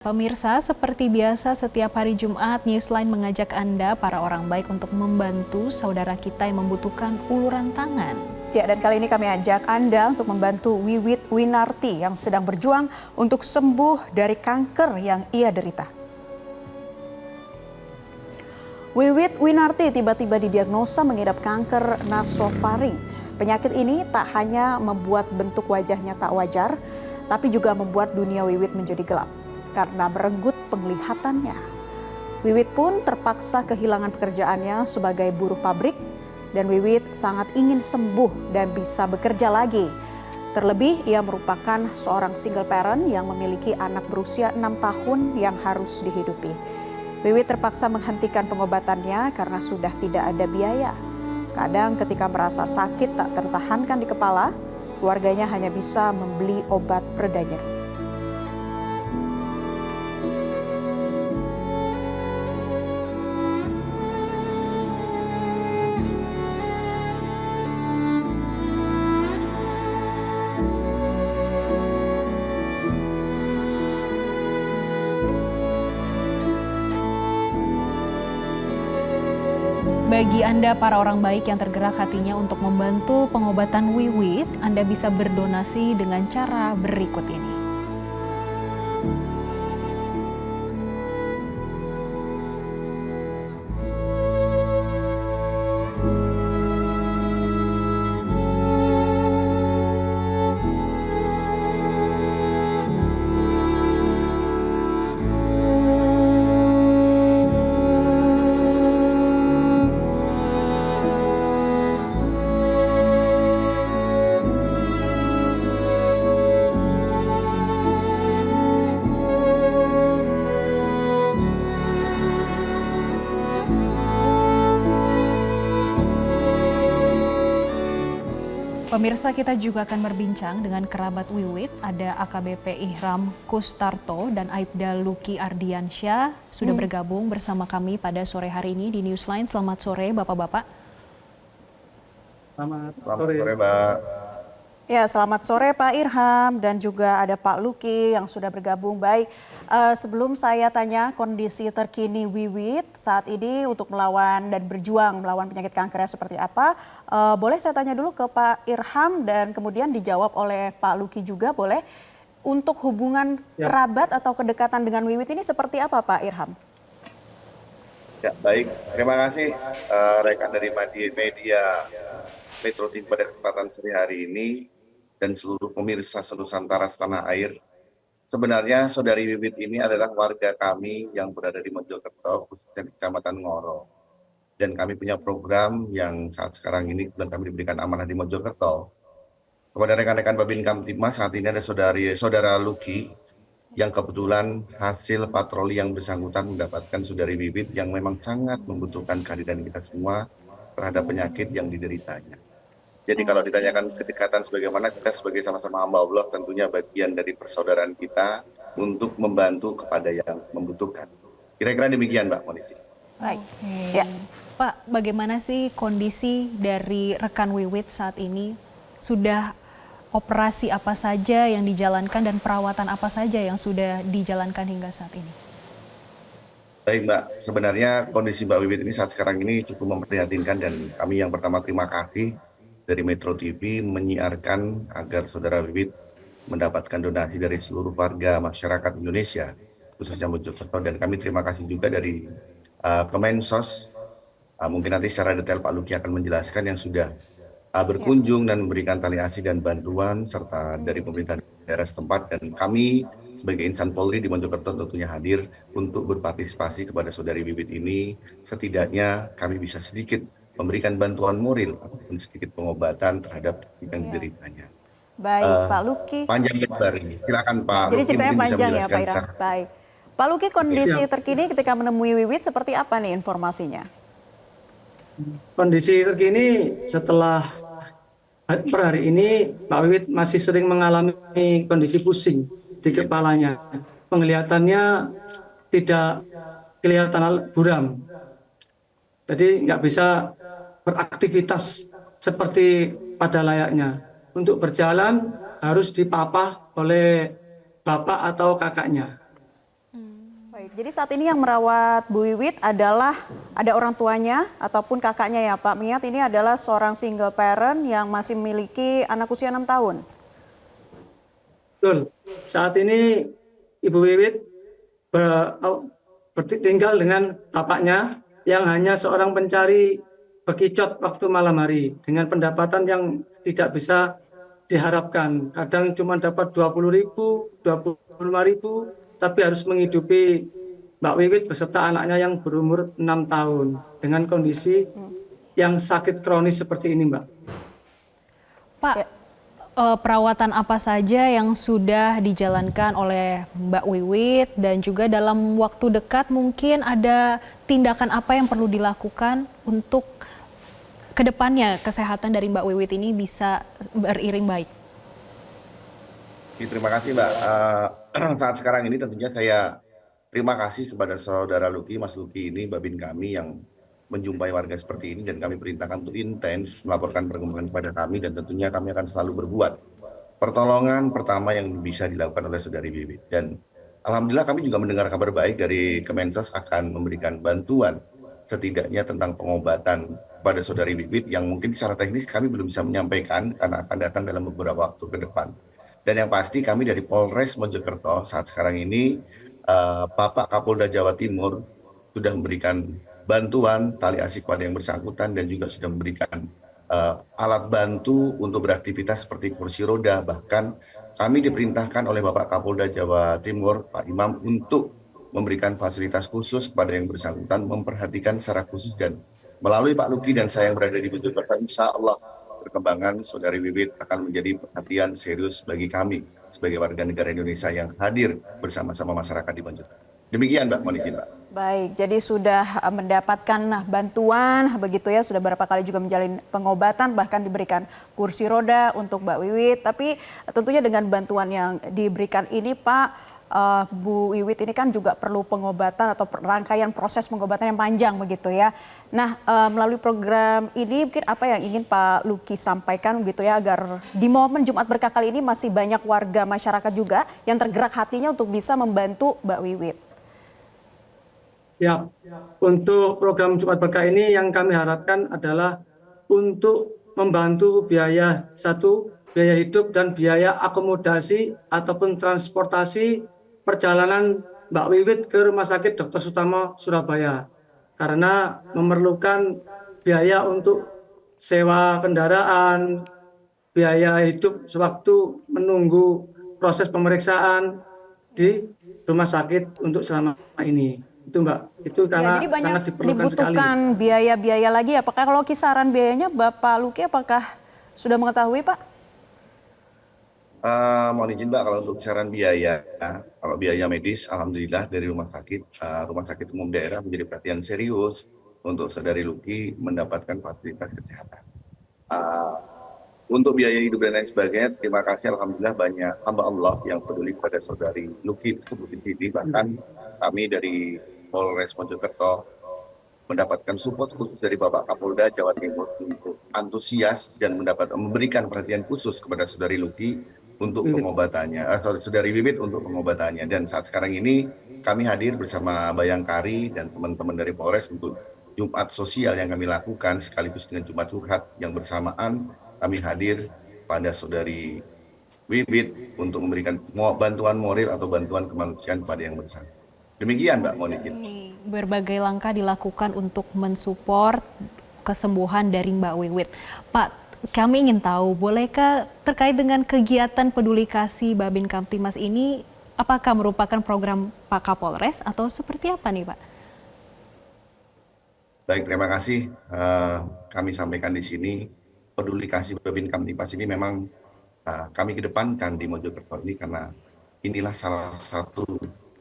Pemirsa, seperti biasa setiap hari Jumat, Newsline mengajak Anda, para orang baik, untuk membantu saudara kita yang membutuhkan uluran tangan. Ya, dan kali ini kami ajak Anda untuk membantu Wiwit Winarti yang sedang berjuang untuk sembuh dari kanker yang ia derita. Wiwit Winarti tiba-tiba didiagnosa mengidap kanker nasofaring. Penyakit ini tak hanya membuat bentuk wajahnya tak wajar, tapi juga membuat dunia Wiwit menjadi gelap karena merenggut penglihatannya. Wiwit pun terpaksa kehilangan pekerjaannya sebagai buruh pabrik dan Wiwit sangat ingin sembuh dan bisa bekerja lagi. Terlebih ia merupakan seorang single parent yang memiliki anak berusia 6 tahun yang harus dihidupi. Wiwit terpaksa menghentikan pengobatannya karena sudah tidak ada biaya. Kadang ketika merasa sakit tak tertahankan di kepala, keluarganya hanya bisa membeli obat pereda nyeri. Bagi Anda para orang baik yang tergerak hatinya untuk membantu pengobatan Wiwit, Anda bisa berdonasi dengan cara berikut ini. Pemirsa, kita juga akan berbincang dengan kerabat Wiwit, ada AKBP Ihram Kustarto dan Aibda Luki Ardiansyah sudah bergabung bersama kami pada sore hari ini di Newsline. Selamat sore Bapak-Bapak. Selamat sore Mbak. Ya, selamat sore Pak Irham dan juga ada Pak Luki yang sudah bergabung. Baik, sebelum saya tanya kondisi terkini Wiwit saat ini untuk melawan dan berjuang melawan penyakit kankernya seperti apa, boleh saya tanya dulu ke Pak Irham dan kemudian dijawab oleh Pak Luki juga boleh. Untuk hubungan kerabat atau kedekatan dengan Wiwit ini seperti apa Pak Irham? Ya, baik. Terima kasih rekan dari media Metro TV pada kesempatan sore hari ini dan seluruh pemirsa Nusantara setanah air. Sebenarnya saudari Wiwit ini adalah warga kami yang berada di Mojokerto, khususnya di Kecamatan Ngoro. Dan kami punya program yang saat sekarang ini dan kami diberikan amanah di Mojokerto. Kepada rekan-rekan Babin Kamtibmas, saat ini ada saudara Luki yang kebetulan hasil patroli yang bersangkutan mendapatkan saudari Wiwit yang memang sangat membutuhkan kehadiran kita semua terhadap penyakit yang dideritanya. Jadi kalau ditanyakan kedekatan sebagaimana, kita sebagai sama-sama hamba Allah tentunya bagian dari persaudaraan kita untuk membantu kepada yang membutuhkan. Kira-kira demikian Mbak Moniti. Baik. Ya. Pak, bagaimana sih kondisi dari rekan Wiwit saat ini? Sudah operasi apa saja yang dijalankan dan perawatan apa saja yang sudah dijalankan hingga saat ini? Baik Mbak, sebenarnya kondisi Mbak Wiwit ini saat sekarang ini cukup memprihatinkan dan kami yang pertama terima kasih dari Metro TV menyiarkan agar saudara Wiwit mendapatkan donasi dari seluruh warga masyarakat Indonesia, khususnya Mojokerto, dan kami terima kasih juga dari Kemensos. Mungkin nanti secara detail Pak Luki akan menjelaskan yang sudah berkunjung dan memberikan tali asi dan bantuan serta dari pemerintah daerah setempat, dan kami sebagai insan Polri di Mojokerto tentunya hadir untuk berpartisipasi kepada saudari Wiwit ini. Setidaknya kami bisa sedikit memberikan bantuan moral ataupun sedikit pengobatan terhadap yang dideritanya. Baik, Pak Luki. Panjang lebar ini, silakan Pak Jadi Luki ceritanya mungkin bisa panjang ya menjelaskan Pak Irham. Baik. Pak Luki, kondisi terkini ketika menemui Wiwit seperti apa nih informasinya? Kondisi terkini setelah per hari ini Pak Wiwit masih sering mengalami kondisi pusing di kepalanya. Penglihatannya tidak kelihatan buram. Jadi nggak bisa beraktivitas seperti pada layaknya. Untuk berjalan harus dipapah oleh bapak atau kakaknya. Baik, jadi saat ini yang merawat Bu Wiwit adalah ada orang tuanya ataupun kakaknya ya Pak. Mengingat ini adalah seorang single parent yang masih memiliki anak usia 6 tahun. Betul. Saat ini Ibu Wiwit tinggal dengan bapaknya yang hanya seorang pencari bekicot waktu malam hari dengan pendapatan yang tidak bisa diharapkan. Kadang cuma dapat 20.000, 25.000, tapi harus menghidupi Mbak Wiwit beserta anaknya yang berumur 6 tahun dengan kondisi yang sakit kronis seperti ini, Mbak. Pak, perawatan apa saja yang sudah dijalankan oleh Mbak Wiwit dan juga dalam waktu dekat mungkin ada tindakan apa yang perlu dilakukan untuk kedepannya kesehatan dari Mbak Wiwit ini bisa beriring baik? Terima kasih Mbak. Saat sekarang ini tentunya saya terima kasih kepada saudara Luki, Mas Luki ini, babin kami yang menjumpai warga seperti ini dan kami perintahkan untuk intens melaporkan perkembangan kepada kami dan tentunya kami akan selalu berbuat pertolongan pertama yang bisa dilakukan oleh saudari Wiwit. Dan alhamdulillah kami juga mendengar kabar baik dari Kemensos akan memberikan bantuan setidaknya tentang pengobatan pada saudari Wiwit yang mungkin secara teknis kami belum bisa menyampaikan karena akan datang dalam beberapa waktu ke depan. Dan yang pasti kami dari Polres Mojokerto saat sekarang ini Bapak Kapolda Jawa Timur sudah memberikan bantuan tali asih pada yang bersangkutan dan juga sudah memberikan alat bantu untuk beraktivitas seperti kursi roda. Bahkan kami diperintahkan oleh Bapak Kapolda Jawa Timur, Pak Imam, untuk memberikan fasilitas khusus kepada yang bersangkutan, memperhatikan secara khusus dan melalui Pak Luki dan saya yang berada di Mojokerto, insya Allah perkembangan saudari Wiwit akan menjadi perhatian serius bagi kami sebagai warga negara Indonesia yang hadir bersama-sama masyarakat di Mojokerto. Demikian Mbak Monikin, Mbak. Baik, jadi sudah mendapatkan bantuan begitu ya, sudah berapa kali juga menjalin pengobatan, bahkan diberikan kursi roda untuk Mbak Wiwit. Tapi tentunya dengan bantuan yang diberikan ini Pak, Bu Wiwit ini kan juga perlu pengobatan atau rangkaian proses pengobatan yang panjang begitu ya. Nah, melalui program ini mungkin apa yang ingin Pak Luki sampaikan begitu ya agar di momen Jumat Berkah kali ini masih banyak warga masyarakat juga yang tergerak hatinya untuk bisa membantu Mbak Wiwit. Ya, untuk program Jumat Berkah ini yang kami harapkan adalah untuk membantu biaya biaya hidup dan biaya akomodasi ataupun transportasi perjalanan Mbak Wiwit ke Rumah Sakit Dr. Sutomo Surabaya karena memerlukan biaya untuk sewa kendaraan, biaya hidup sewaktu menunggu proses pemeriksaan di rumah sakit untuk selama ini. Itu Mbak, itu karena ya, jadi banyak sangat diperlukan dibutuhkan biaya-biaya lagi. Apakah kalau kisaran biayanya Bapak Luki apakah sudah mengetahui Pak? Mohon izin Mbak, kalau untuk kisaran biaya, kalau biaya medis, alhamdulillah dari rumah sakit umum daerah menjadi perhatian serius untuk saudari Luki mendapatkan fasilitas kesehatan. Untuk biaya hidup dan lain sebagainya, terima kasih alhamdulillah banyak hamba Allah yang peduli pada saudari Luki tersebut di sini. Bahkan kami dari Polres Mojokerto mendapatkan support khusus dari Bapak Kapolda Jawa Timur untuk antusias dan memberikan perhatian khusus kepada saudari Luki untuk pengobatannya, atau saudari Wiwit untuk pengobatannya. Dan saat sekarang ini kami hadir bersama Bayangkari dan teman-teman dari Polres untuk Jumat sosial yang kami lakukan sekaligus dengan Jumat Curhat yang bersamaan kami hadir pada saudari Wiwit untuk memberikan bantuan moral atau bantuan kemanusiaan kepada yang bersangkutan. Demikian Mbak Monikin. Berbagai langkah dilakukan untuk mensupport kesembuhan dari Mbak Wiwit. Pak, kami ingin tahu, bolehkah terkait dengan kegiatan peduli kasih Babin Kamtibmas ini, apakah merupakan program Pak Kapolres atau seperti apa nih Pak? Baik, terima kasih. Kami sampaikan di sini, peduli kasih Babin Kamtibmas ini memang kami kedepankan di Mojokerto ini karena inilah salah satu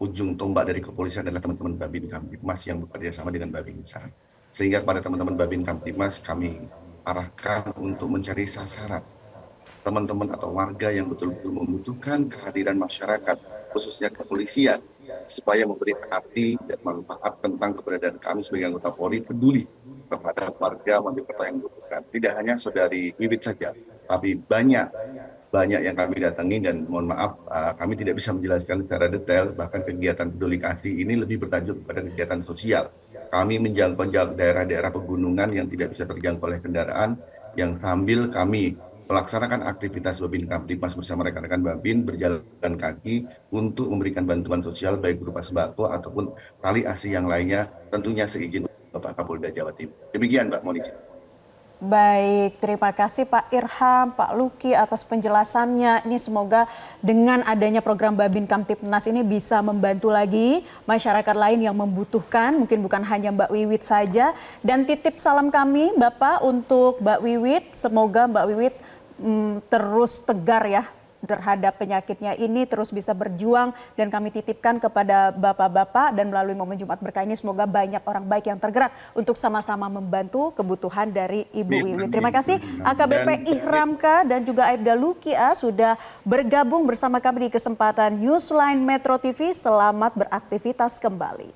ujung tombak dari kepolisian adalah teman-teman Babin Kamtibmas yang bekerja sama dengan Babinsa. Sehingga kepada teman-teman Babin Kamtibmas kami arahkan untuk mencari sasaran teman-teman atau warga yang betul-betul membutuhkan kehadiran masyarakat, khususnya kepolisian, supaya memberi arti dan manfaat tentang keberadaan kami sebagai anggota Polri peduli kepada warga Mojokerto yang membutuhkan. Tidak hanya saudari Wiwit saja, tapi banyak banyak yang kami datangi dan mohon maaf kami tidak bisa menjelaskan secara detail, bahkan kegiatan peduli kasih ini lebih bertajuk pada kegiatan sosial. Kami menjangkau daerah-daerah pegunungan yang tidak bisa terjangkau oleh kendaraan, yang sambil kami melaksanakan aktivitas Babin Kamtipmas bersama rekan-rekan Babin berjalan kaki untuk memberikan bantuan sosial baik berupa sembako ataupun tali asi yang lainnya, tentunya seizin Bapak Kapolda Jawa Timur. Demikian Mbak Monici. Baik, terima kasih Pak Irham, Pak Luki atas penjelasannya. Ini semoga dengan adanya program Babin Kamtipnas ini bisa membantu lagi masyarakat lain yang membutuhkan, mungkin bukan hanya Mbak Wiwit saja. Dan titip salam kami Bapak untuk Mbak Wiwit, semoga Mbak Wiwit terus tegar ya terhadap penyakitnya ini, terus bisa berjuang, dan kami titipkan kepada bapak-bapak dan melalui momen Jumat Berkah ini semoga banyak orang baik yang tergerak untuk sama-sama membantu kebutuhan dari Ibu Wiwit. Terima kasih AKBP Ihramka dan juga Aibda Luki sudah bergabung bersama kami di kesempatan Newsline Metro TV. Selamat beraktivitas kembali.